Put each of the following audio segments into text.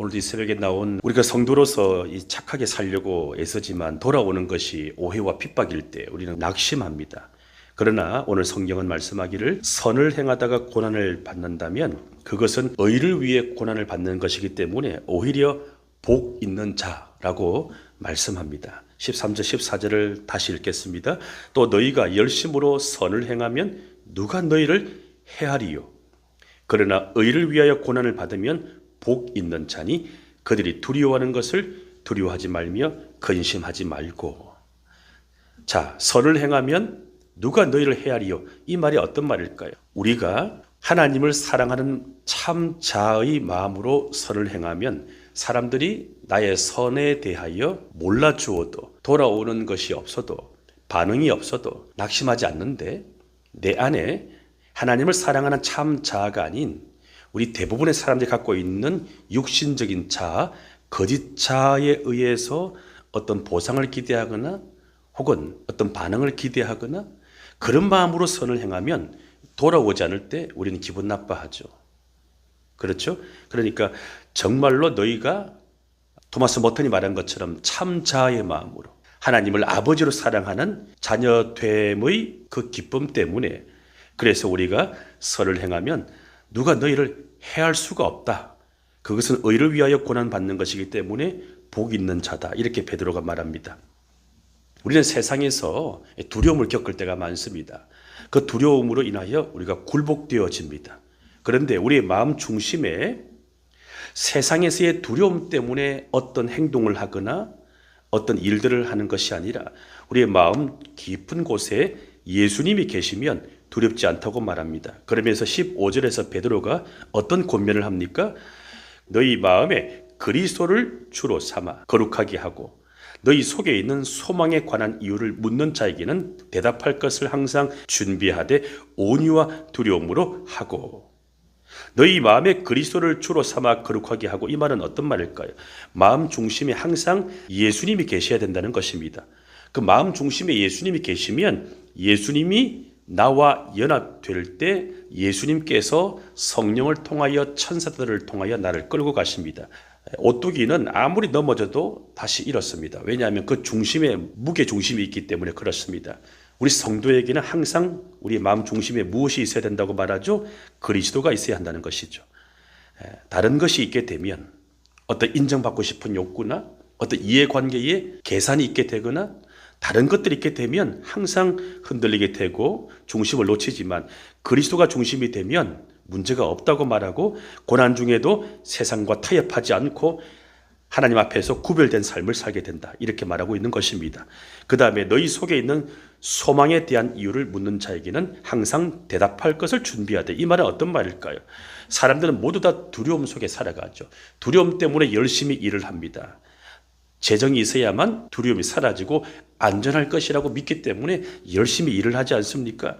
오늘도 이 새벽에 나온 우리가 성도로서 이 착하게 살려고 애쓰지만 돌아오는 것이 오해와 핍박일 때 우리는 낙심합니다. 그러나 오늘 성경은 말씀하기를 선을 행하다가 고난을 받는다면 그것은 의를 위해 고난을 받는 것이기 때문에 오히려 복 있는 자라고 말씀합니다. 13절 14절을 다시 읽겠습니다. 또 너희가 열심으로 선을 행하면 누가 너희를 해하리요. 그러나 의를 위하여 고난을 받으면 복 있는 자니 그들이 두려워하는 것을 두려워하지 말며 근심하지 말고. 자, 선을 행하면 누가 너희를 헤아리요? 이 말이 어떤 말일까요? 우리가 하나님을 사랑하는 참 자의 마음으로 선을 행하면 사람들이 나의 선에 대하여 몰라주어도 돌아오는 것이 없어도 반응이 없어도 낙심하지 않는데 내 안에 하나님을 사랑하는 참 자아가 아닌 우리 대부분의 사람들이 갖고 있는 육신적인 자아, 거짓 자아에 의해서 어떤 보상을 기대하거나 혹은 어떤 반응을 기대하거나 그런 마음으로 선을 행하면 돌아오지 않을 때 우리는 기분 나빠하죠. 그렇죠? 그러니까 정말로 너희가 토마스 머튼이 말한 것처럼 참 자아의 마음으로 하나님을 아버지로 사랑하는 자녀됨의 그 기쁨 때문에 그래서 우리가 선을 행하면 누가 너희를 해할 수가 없다. 그것은 의를 위하여 고난받는 것이기 때문에 복 있는 자다. 이렇게 베드로가 말합니다. 우리는 세상에서 두려움을 겪을 때가 많습니다. 그 두려움으로 인하여 우리가 굴복되어집니다. 그런데 우리의 마음 중심에 세상에서의 두려움 때문에 어떤 행동을 하거나 어떤 일들을 하는 것이 아니라 우리의 마음 깊은 곳에 예수님이 계시면 두렵지 않다고 말합니다. 그러면서 15절에서 베드로가 어떤 권면을 합니까? 너희 마음에 그리스도를 주로 삼아 거룩하게 하고 너희 속에 있는 소망에 관한 이유를 묻는 자에게는 대답할 것을 항상 준비하되 온유와 두려움으로 하고. 너희 마음에 그리스도를 주로 삼아 거룩하게 하고. 이 말은 어떤 말일까요? 마음 중심에 항상 예수님이 계셔야 된다는 것입니다. 그 마음 중심에 예수님이 계시면 예수님이 나와 연합될 때 예수님께서 성령을 통하여 천사들을 통하여 나를 끌고 가십니다. 오뚜기는 아무리 넘어져도 다시 일어섭니다. 왜냐하면 그 중심에 무게 중심이 있기 때문에 그렇습니다. 우리 성도에게는 항상 우리 마음 중심에 무엇이 있어야 된다고 말하죠? 그리스도가 있어야 한다는 것이죠. 다른 것이 있게 되면 어떤 인정받고 싶은 욕구나 어떤 이해관계에 계산이 있게 되거나 다른 것들이 있게 되면 항상 흔들리게 되고 중심을 놓치지만 그리스도가 중심이 되면 문제가 없다고 말하고 고난 중에도 세상과 타협하지 않고 하나님 앞에서 구별된 삶을 살게 된다. 이렇게 말하고 있는 것입니다. 그 다음에 너희 속에 있는 소망에 대한 이유를 묻는 자에게는 항상 대답할 것을 준비하되. 이 말은 어떤 말일까요? 사람들은 모두 다 두려움 속에 살아가죠. 두려움 때문에 열심히 일을 합니다. 재정이 있어야만 두려움이 사라지고 안전할 것이라고 믿기 때문에 열심히 일을 하지 않습니까?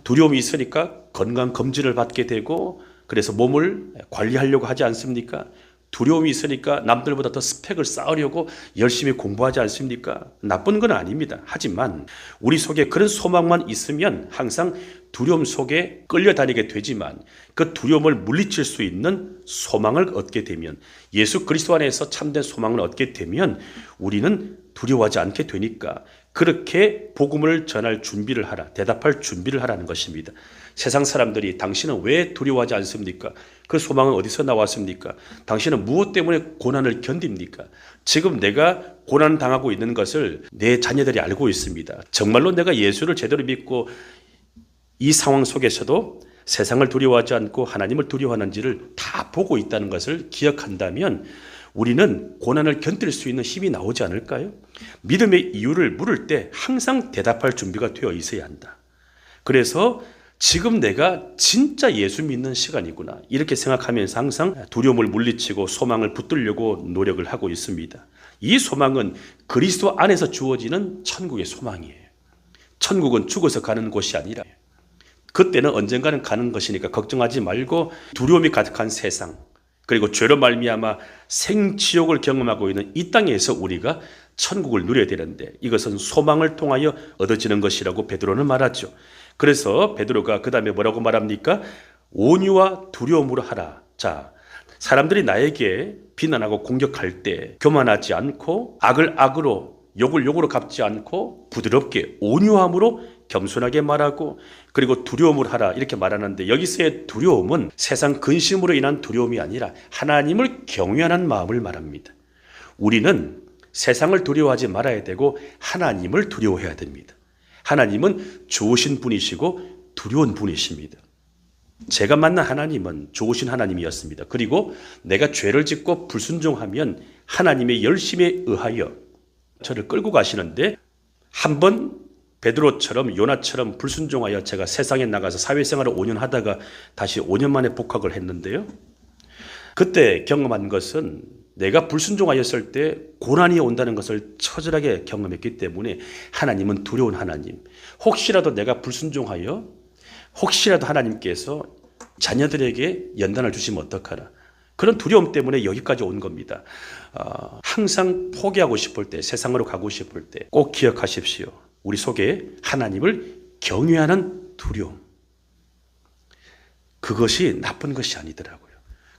두려움이 있으니까 건강검진을 받게 되고 그래서 몸을 관리하려고 하지 않습니까? 두려움이 있으니까 남들보다 더 스펙을 쌓으려고 열심히 공부하지 않습니까? 나쁜 건 아닙니다. 하지만 우리 속에 그런 소망만 있으면 항상 두려움 속에 끌려다니게 되지만 그 두려움을 물리칠 수 있는 소망을 얻게 되면 예수 그리스도 안에서 참된 소망을 얻게 되면 우리는 두려워하지 않게 되니까 그렇게 복음을 전할 준비를 하라, 대답할 준비를 하라는 것입니다. 세상 사람들이 당신은 왜 두려워하지 않습니까? 그 소망은 어디서 나왔습니까? 당신은 무엇 때문에 고난을 견딥니까? 지금 내가 고난 당하고 있는 것을 내 자녀들이 알고 있습니다. 정말로 내가 예수를 제대로 믿고 이 상황 속에서도 세상을 두려워하지 않고 하나님을 두려워하는지를 다 보고 있다는 것을 기억한다면 우리는 고난을 견딜 수 있는 힘이 나오지 않을까요? 믿음의 이유를 물을 때 항상 대답할 준비가 되어 있어야 한다. 그래서 지금 내가 진짜 예수 믿는 시간이구나 이렇게 생각하면서 항상 두려움을 물리치고 소망을 붙들려고 노력을 하고 있습니다. 이 소망은 그리스도 안에서 주어지는 천국의 소망이에요. 천국은 죽어서 가는 곳이 아니라 그때는 언젠가는 가는 것이니까 걱정하지 말고 두려움이 가득한 세상 그리고 죄로 말미암아 생지옥을 경험하고 있는 이 땅에서 우리가 천국을 누려야 되는데 이것은 소망을 통하여 얻어지는 것이라고 베드로는 말하죠. 그래서 베드로가 그 다음에 뭐라고 말합니까? 온유와 두려움으로 하라. 자, 사람들이 나에게 비난하고 공격할 때 교만하지 않고 악을 악으로 욕을 욕으로 갚지 않고 부드럽게 온유함으로 겸손하게 말하고 그리고 두려움을 하라 이렇게 말하는데 여기서의 두려움은 세상 근심으로 인한 두려움이 아니라 하나님을 경외하는 마음을 말합니다. 우리는 세상을 두려워하지 말아야 되고 하나님을 두려워해야 됩니다. 하나님은 좋으신 분이시고 두려운 분이십니다. 제가 만난 하나님은 좋으신 하나님이었습니다. 그리고 내가 죄를 짓고 불순종하면 하나님의 열심에 의하여 저를 끌고 가시는데 한번 베드로처럼 요나처럼 불순종하여 제가 세상에 나가서 사회생활을 5년 하다가 다시 5년 만에 복학을 했는데요. 그때 경험한 것은 내가 불순종하였을 때 고난이 온다는 것을 처절하게 경험했기 때문에 하나님은 두려운 하나님. 혹시라도 내가 불순종하여 혹시라도 하나님께서 자녀들에게 연단을 주시면 어떡하라. 그런 두려움 때문에 여기까지 온 겁니다. 항상 포기하고 싶을 때, 세상으로 가고 싶을 때 꼭 기억하십시오. 우리 속에 하나님을 경외하는 두려움. 그것이 나쁜 것이 아니더라고요.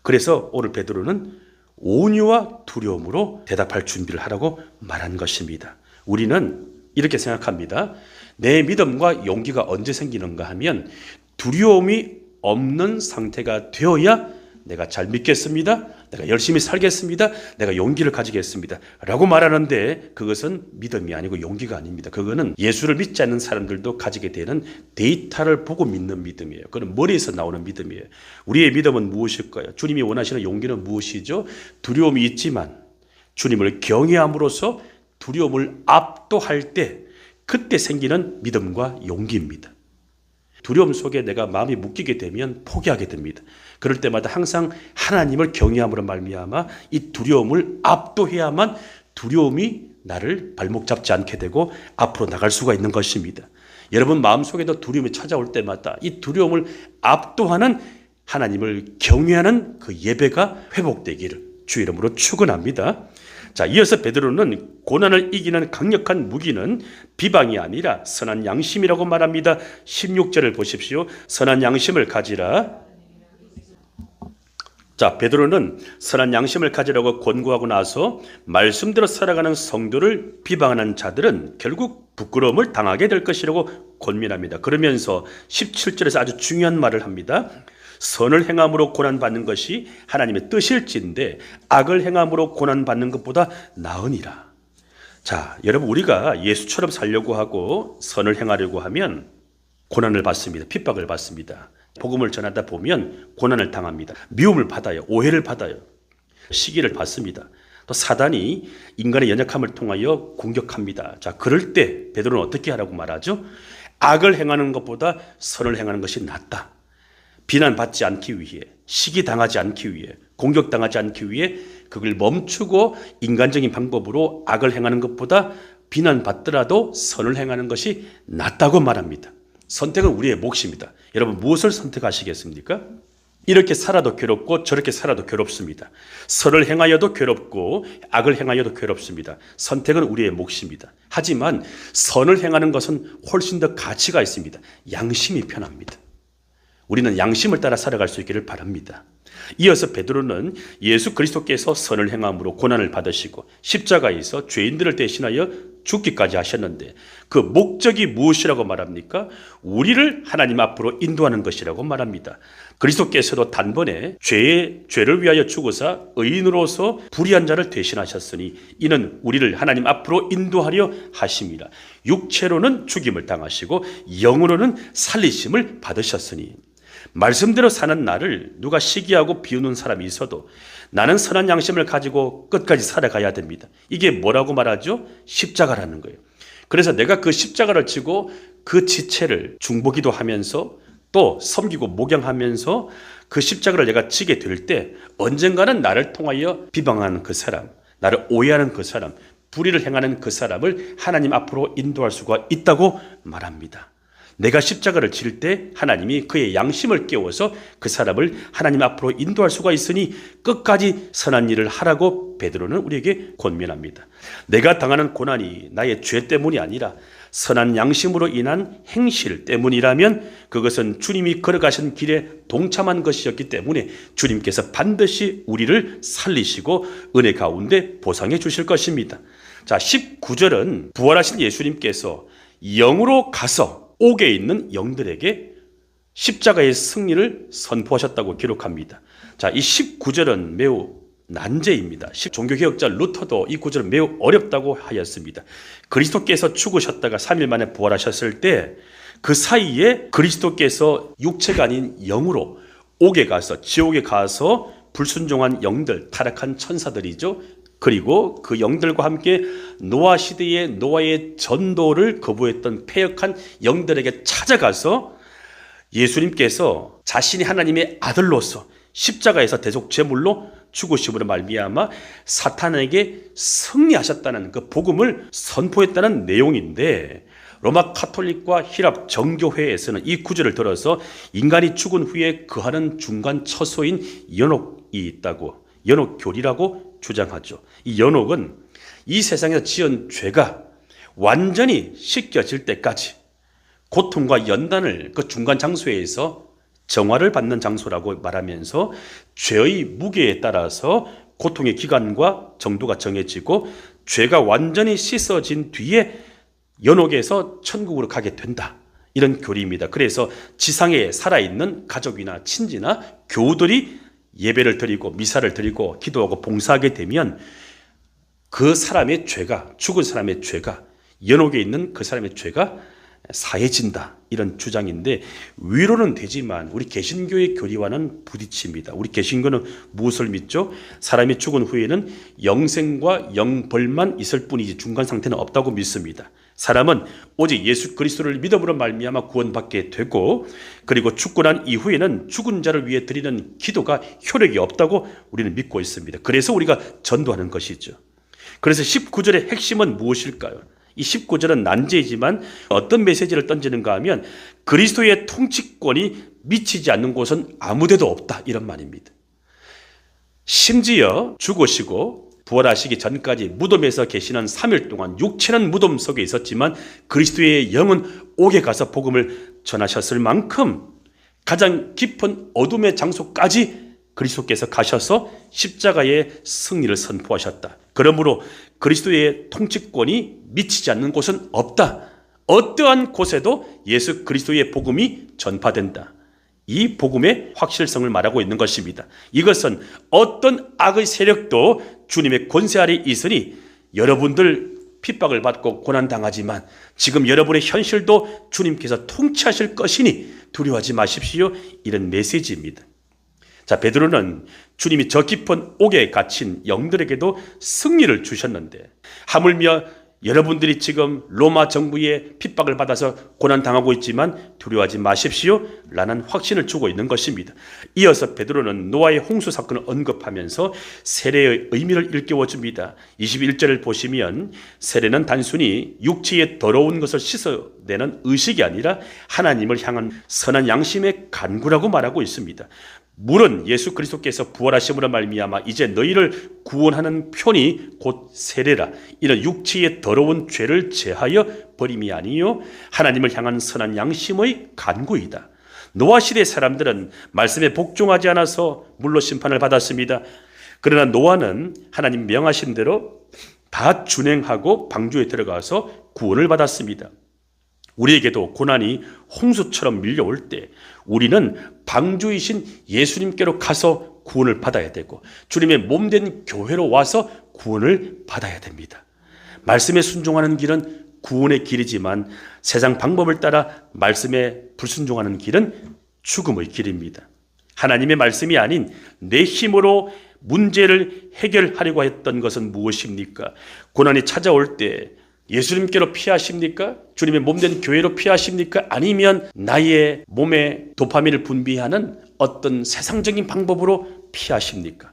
그래서 오늘 베드로는 온유와 두려움으로 대답할 준비를 하라고 말한 것입니다. 우리는 이렇게 생각합니다. 내 믿음과 용기가 언제 생기는가 하면 두려움이 없는 상태가 되어야 내가 잘 믿겠습니다. 내가 열심히 살겠습니다. 내가 용기를 가지겠습니다. 라고 말하는데 그것은 믿음이 아니고 용기가 아닙니다. 그거는 예수를 믿지 않는 사람들도 가지게 되는 데이터를 보고 믿는 믿음이에요. 그건 머리에서 나오는 믿음이에요. 우리의 믿음은 무엇일까요? 주님이 원하시는 용기는 무엇이죠? 두려움이 있지만 주님을 경외함으로써 두려움을 압도할 때 그때 생기는 믿음과 용기입니다. 두려움 속에 내가 마음이 묶이게 되면 포기하게 됩니다. 그럴 때마다 항상 하나님을 경외함으로 말미암아 이 두려움을 압도해야만 두려움이 나를 발목 잡지 않게 되고 앞으로 나갈 수가 있는 것입니다. 여러분 마음속에도 두려움이 찾아올 때마다 이 두려움을 압도하는 하나님을 경외하는 그 예배가 회복되기를 주 이름으로 축원합니다. 자, 이어서 베드로는 고난을 이기는 강력한 무기는 비방이 아니라 선한 양심이라고 말합니다. 16절을 보십시오. 선한 양심을 가지라. 자, 베드로는 선한 양심을 가지라고 권고하고 나서 말씀대로 살아가는 성도를 비방하는 자들은 결국 부끄러움을 당하게 될 것이라고 권면합니다. 그러면서 17절에서 아주 중요한 말을 합니다. 선을 행함으로 고난받는 것이 하나님의 뜻일진데 악을 행함으로 고난받는 것보다 나으니라. 자, 여러분 우리가 예수처럼 살려고 하고 선을 행하려고 하면 고난을 받습니다. 핍박을 받습니다. 복음을 전하다 보면 고난을 당합니다. 미움을 받아요. 오해를 받아요. 시기를 받습니다. 또 사단이 인간의 연약함을 통하여 공격합니다. 자, 그럴 때 베드로는 어떻게 하라고 말하죠? 악을 행하는 것보다 선을 행하는 것이 낫다. 비난받지 않기 위해, 시기당하지 않기 위해, 공격당하지 않기 위해 그걸 멈추고 인간적인 방법으로 악을 행하는 것보다 비난받더라도 선을 행하는 것이 낫다고 말합니다. 선택은 우리의 몫입니다. 여러분 무엇을 선택하시겠습니까? 이렇게 살아도 괴롭고 저렇게 살아도 괴롭습니다. 선을 행하여도 괴롭고 악을 행하여도 괴롭습니다. 선택은 우리의 몫입니다. 하지만 선을 행하는 것은 훨씬 더 가치가 있습니다. 양심이 편합니다. 우리는 양심을 따라 살아갈 수 있기를 바랍니다. 이어서 베드로는 예수 그리스도께서 선을 행함으로 고난을 받으시고 십자가에서 죄인들을 대신하여 죽기까지 하셨는데 그 목적이 무엇이라고 말합니까? 우리를 하나님 앞으로 인도하는 것이라고 말합니다. 그리스도께서도 단번에 죄를 위하여 죽으사 의인으로서 불의한 자를 대신하셨으니 이는 우리를 하나님 앞으로 인도하려 하심이라. 육체로는 죽임을 당하시고 영으로는 살리심을 받으셨으니 말씀대로 사는 나를 누가 시기하고 비우는 사람이 있어도 나는 선한 양심을 가지고 끝까지 살아가야 됩니다. 이게 뭐라고 말하죠? 십자가라는 거예요. 그래서 내가 그 십자가를 지고 그 지체를 중보기도 하면서 또 섬기고 목양하면서 그 십자가를 내가 지게 될 때 언젠가는 나를 통하여 비방하는 그 사람, 나를 오해하는 그 사람, 불의를 행하는 그 사람을 하나님 앞으로 인도할 수가 있다고 말합니다. 내가 십자가를 질 때 하나님이 그의 양심을 깨워서 그 사람을 하나님 앞으로 인도할 수가 있으니 끝까지 선한 일을 하라고 베드로는 우리에게 권면합니다. 내가 당하는 고난이 나의 죄 때문이 아니라 선한 양심으로 인한 행실 때문이라면 그것은 주님이 걸어가신 길에 동참한 것이었기 때문에 주님께서 반드시 우리를 살리시고 은혜 가운데 보상해 주실 것입니다. 자, 19절은 부활하신 예수님께서 영으로 가서 옥에 있는 영들에게 십자가의 승리를 선포하셨다고 기록합니다. 자, 이 19절은 매우 난제입니다. 종교개혁자 루터도 이 구절은 매우 어렵다고 하였습니다. 그리스도께서 죽으셨다가 3일 만에 부활하셨을 때 그 사이에 그리스도께서 육체가 아닌 영으로 옥에 가서 지옥에 가서 불순종한 영들, 타락한 천사들이죠. 그리고 그 영들과 함께 노아 시대의 노아의 전도를 거부했던 패역한 영들에게 찾아가서 예수님께서 자신이 하나님의 아들로서 십자가에서 대속 제물로 죽으심으로 말미암아 사탄에게 승리하셨다는 그 복음을 선포했다는 내용인데, 로마 카톨릭과 히랍 정교회에서는 이 구절을 들어서 인간이 죽은 후에 거하는 중간 처소인 연옥이 있다고, 연옥교리라고 주장하죠. 이 연옥은 이 세상에서 지은 죄가 완전히 씻겨질 때까지 고통과 연단을 그 중간 장소에서 정화를 받는 장소라고 말하면서 죄의 무게에 따라서 고통의 기간과 정도가 정해지고 죄가 완전히 씻어진 뒤에 연옥에서 천국으로 가게 된다, 이런 교리입니다. 그래서 지상에 살아있는 가족이나 친지나 교우들이 예배를 드리고 미사를 드리고 기도하고 봉사하게 되면 그 사람의 죄가, 죽은 사람의 죄가, 연옥에 있는 그 사람의 죄가 사해진다, 이런 주장인데, 위로는 되지만 우리 개신교의 교리와는 부딪힙니다. 우리 개신교는 무엇을 믿죠? 사람이 죽은 후에는 영생과 영벌만 있을 뿐이지 중간 상태는 없다고 믿습니다. 사람은 오직 예수 그리스도를 믿음으로 말미암아 구원받게 되고, 그리고 죽고 난 이후에는 죽은 자를 위해 드리는 기도가 효력이 없다고 우리는 믿고 있습니다. 그래서 우리가 전도하는 것이죠. 그래서 19절의 핵심은 무엇일까요? 이 19절은 난제이지만 어떤 메시지를 던지는가 하면 그리스도의 통치권이 미치지 않는 곳은 아무데도 없다, 이런 말입니다. 심지어 죽으시고 부활하시기 전까지 무덤에서 계시는 3일 동안 육체는 무덤 속에 있었지만 그리스도의 영은 옥에 가서 복음을 전하셨을 만큼 가장 깊은 어둠의 장소까지 그리스도께서 가셔서 십자가의 승리를 선포하셨다. 그러므로 그리스도의 통치권이 미치지 않는 곳은 없다. 어떠한 곳에도 예수 그리스도의 복음이 전파된다. 이 복음의 확실성을 말하고 있는 것입니다. 이것은 어떤 악의 세력도 주님의 권세 아래 있으니 여러분들 핍박을 받고 고난당하지만 지금 여러분의 현실도 주님께서 통치하실 것이니 두려워하지 마십시오, 이런 메시지입니다. 자, 베드로는 주님이 저 깊은 옥에 갇힌 영들에게도 승리를 주셨는데, 하물며 여러분들이 지금 로마 정부의 핍박을 받아서 고난당하고 있지만 두려워하지 마십시오 라는 확신을 주고 있는 것입니다. 이어서 베드로는 노아의 홍수 사건을 언급하면서 세례의 의미를 일깨워줍니다. 21절을 보시면 세례는 단순히 육체의 더러운 것을 씻어내는 의식이 아니라 하나님을 향한 선한 양심의 간구라고 말하고 있습니다. 물은 예수 그리스도께서 부활하심으로 말미암아 이제 너희를 구원하는 편이 곧 세례라. 이런 육체의 더러운 죄를 제하여 버림이 아니요 하나님을 향한 선한 양심의 간구이다. 노아 시대 사람들은 말씀에 복종하지 않아서 물로 심판을 받았습니다. 그러나 노아는 하나님 명하신 대로 다 준행하고 방주에 들어가서 구원을 받았습니다. 우리에게도 고난이 홍수처럼 밀려올 때 우리는 방주이신 예수님께로 가서 구원을 받아야 되고 주님의 몸된 교회로 와서 구원을 받아야 됩니다. 말씀에 순종하는 길은 구원의 길이지만 세상 방법을 따라 말씀에 불순종하는 길은 죽음의 길입니다. 하나님의 말씀이 아닌 내 힘으로 문제를 해결하려고 했던 것은 무엇입니까? 고난이 찾아올 때 예수님께로 피하십니까? 주님의 몸된 교회로 피하십니까? 아니면 나의 몸에 도파민을 분비하는 어떤 세상적인 방법으로 피하십니까?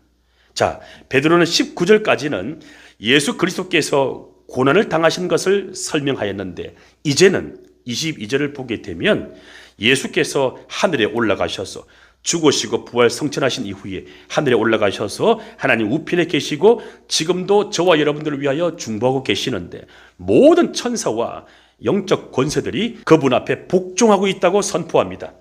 자, 베드로는 19절까지는 예수 그리스도께서 고난을 당하신 것을 설명하였는데 이제는 22절을 보게 되면 예수께서 하늘에 올라가셔서 죽으시고 부활 성천하신 이후에 하늘에 올라가셔서 하나님 우편에 계시고 지금도 저와 여러분들을 위하여 중보하고 계시는데 모든 천사와 영적 권세들이 그분 앞에 복종하고 있다고 선포합니다.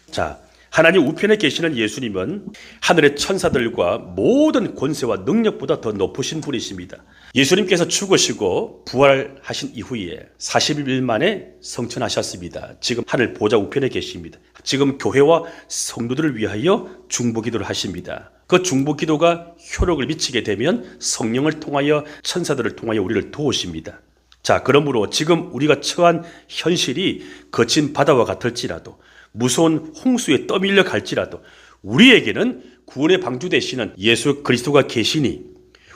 자, 하나님 우편에 계시는 예수님은 하늘의 천사들과 모든 권세와 능력보다 더 높으신 분이십니다. 예수님께서 죽으시고 부활하신 이후에 40일 만에 성천하셨습니다. 지금 하늘 보좌 우편에 계십니다. 지금 교회와 성도들을 위하여 중보기도를 하십니다. 그 중보기도가 효력을 미치게 되면 성령을 통하여 천사들을 통하여 우리를 도우십니다. 자, 그러므로 지금 우리가 처한 현실이 거친 바다와 같을지라도 무서운 홍수에 떠밀려 갈지라도 우리에게는 구원의 방주 되시는 예수 그리스도가 계시니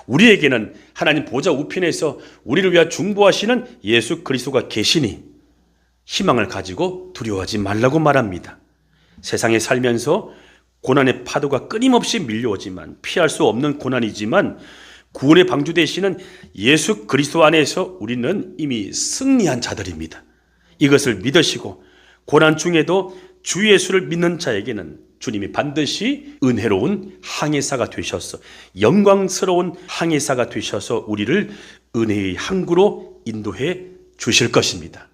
우리에게는 하나님 보좌 우편에서 우리를 위하여 중보하시는 예수 그리스도가 계시니 희망을 가지고 두려워하지 말라고 말합니다. 세상에 살면서 고난의 파도가 끊임없이 밀려오지만 피할 수 없는 고난이지만 구원의 방주 되시는 예수 그리스도 안에서 우리는 이미 승리한 자들입니다. 이것을 믿으시고 고난 중에도 주 예수를 믿는 자에게는 주님이 반드시 은혜로운 항해사가 되셔서 영광스러운 항해사가 되셔서 우리를 은혜의 항구로 인도해 주실 것입니다.